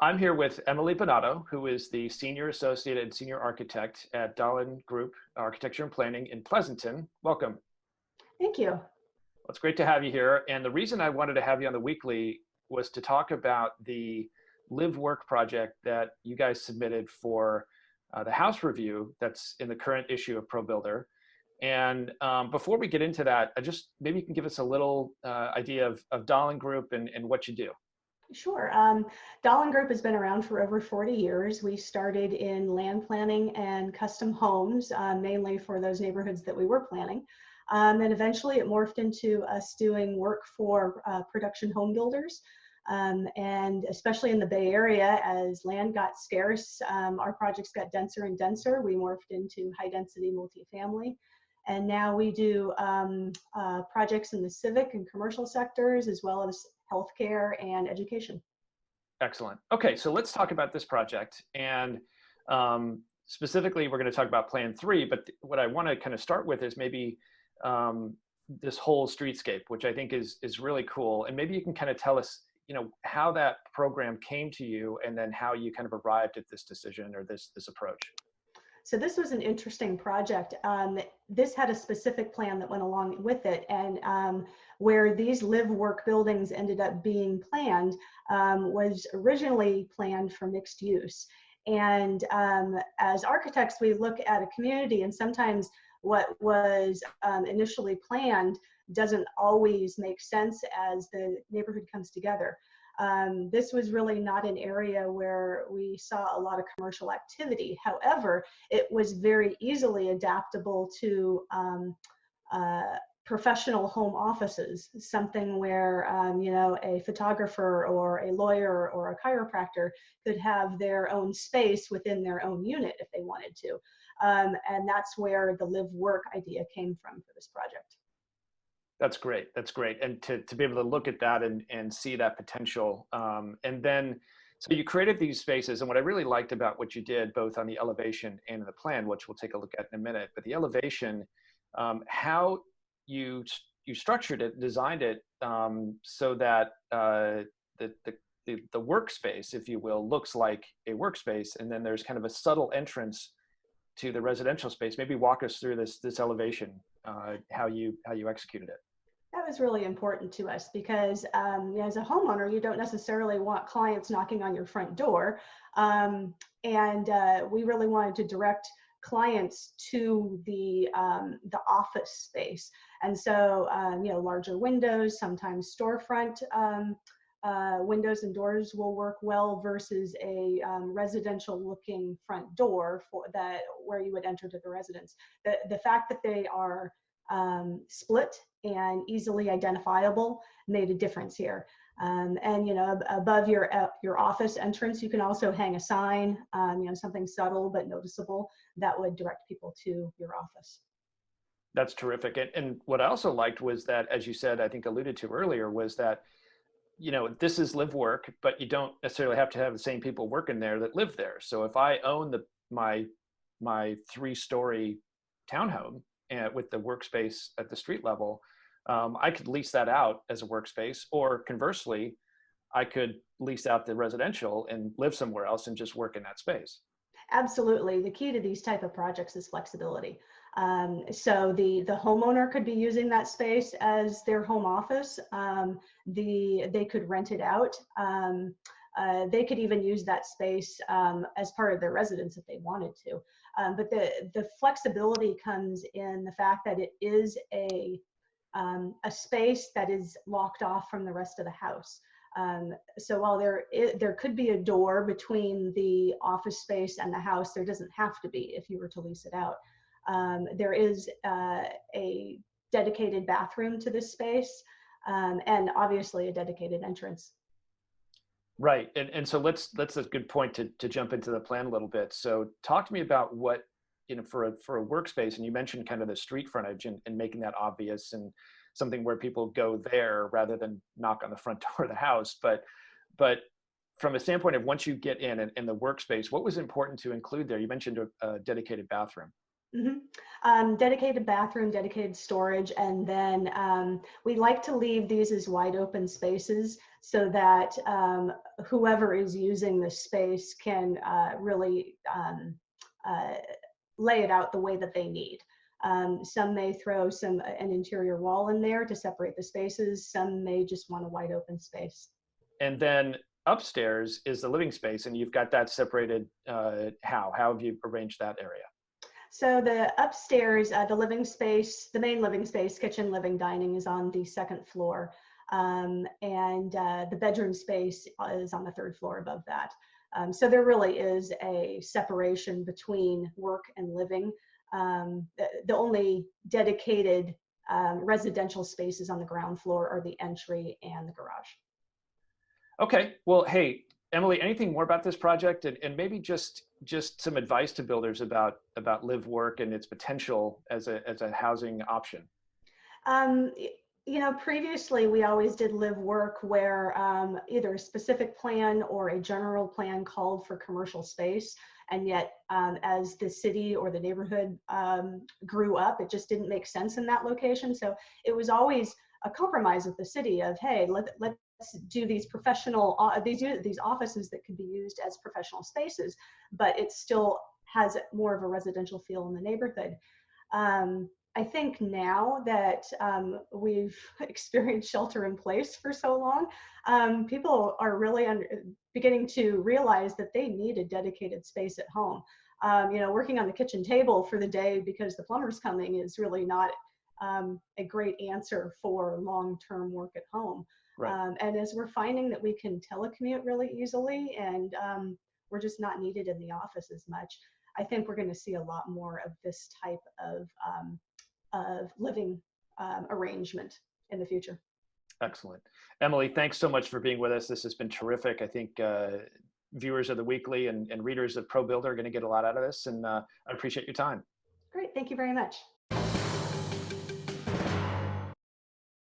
I'm here with Emily Bonato, who is the Senior Associate and Senior Architect at Dahlin Group Architecture and Planning in Pleasanton. Welcome. Thank you. Well, it's great to have you here. And the reason I wanted to have you on the weekly was to talk about the live work project that you guys submitted for the house review that's in the current issue of ProBuilder. And before we get into that, maybe you can give us a little idea of Dahlin Group and what you do. Sure. Dahlin Group has been around for over 40 years. We started in land planning and custom homes, mainly for those neighborhoods that we were planning. And eventually it morphed into us doing work for production home builders. And especially in the Bay Area, as land got scarce, our projects got denser and denser. We morphed into high density multifamily. And now we do projects in the civic and commercial sectors, as well as healthcare and education. Excellent. Okay, so let's talk about this project. And specifically, we're going to talk about Plan 3, but what I want to kind of start with is maybe this whole streetscape, which I think is really cool. And maybe you can kind of tell us, how that program came to you and then how you kind of arrived at this decision or this approach. So this was an interesting project. This had a specific plan that went along with it, and where these live work buildings ended up being planned was originally planned for mixed use. And as architects, we look at a community, and sometimes what was initially planned doesn't always make sense as the neighborhood comes together. This was really not an area where we saw a lot of commercial activity. However, it was very easily adaptable to professional home offices, something where a photographer or a lawyer or a chiropractor could have their own space within their own unit if they wanted to. And that's where the live work idea came from for this project. That's great. That's great. And to be able to look at that and see that potential. And then, so you created these spaces. And what I really liked about what you did, both on the elevation and the plan, which we'll take a look at in a minute, but the elevation, how you structured it, designed it so that the workspace, if you will, looks like a workspace. And then there's kind of a subtle entrance to the residential space. Maybe walk us through this elevation, how you executed it. That was really important to us because as a homeowner, you don't necessarily want clients knocking on your front door. And we really wanted to direct clients to the office space. And so, larger windows, sometimes storefront windows and doors will work well versus a residential looking front door where you would enter to the residence. The fact that they are split and easily identifiable made a difference here. And above your office entrance, you can also hang a sign, something subtle but noticeable that would direct people to your office. That's terrific. And what I also liked was that, as you said, I think alluded to earlier, was that this is live work, but you don't necessarily have to have the same people working there that live there. So if I own my 3-story townhome with the workspace at the street level, I could lease that out as a workspace, or conversely, I could lease out the residential and live somewhere else and just work in that space. Absolutely. The key to these type of projects is flexibility. So the homeowner could be using that space as their home office. They could rent it out. They could even use that space as part of their residence if they wanted to. But the flexibility comes in the fact that it is a space that is locked off from the rest of the house. So while there could be a door between the office space and the house, there doesn't have to be if you were to lease it out. There is a dedicated bathroom to this space, and obviously a dedicated entrance. Right, and so that's a good point to jump into the plan a little bit. So talk to me about what, for a workspace, and you mentioned kind of the street frontage and making that obvious and something where people go there rather than knock on the front door of the house. But from a standpoint of once you get in the workspace, what was important to include there? You mentioned a dedicated bathroom. Mhm. Dedicated bathroom, dedicated storage, and then we like to leave these as wide open spaces so that whoever is using the space can really uh, lay it out the way that they need. Some may throw an interior wall in there to separate the spaces. Some may just want a wide open space. And then upstairs is the living space, and you've got that separated. How have you arranged that area? So the upstairs, the living space, the main living space, kitchen, living, dining is on the second floor. And the bedroom space is on the third floor above that. So there really is a separation between work and living. The only dedicated residential spaces on the ground floor are the entry and the garage. Okay. Well, hey, Emily, anything more about this project, and maybe just some advice to builders about live work and its potential as a housing option? Um, Previously we always did live work where either a specific plan or a general plan called for commercial space. And yet, as the city or the neighborhood grew up, it just didn't make sense in that location. So it was always a compromise with the city of, hey, let's do these professional, these offices that could be used as professional spaces, but it still has more of a residential feel in the neighborhood. I think now that we've experienced shelter in place for so long, people are really beginning to realize that they need a dedicated space at home. Working on the kitchen table for the day because the plumber's coming is really not a great answer for long-term work at home. Right. And as we're finding that we can telecommute really easily and we're just not needed in the office as much, I think we're going to see a lot more of this type of living arrangement in the future. Excellent. Emily, thanks so much for being with us. This has been terrific. I think viewers of the weekly and readers of Pro Builder are going to get a lot out of this, and I appreciate your time. Great. Thank you very much.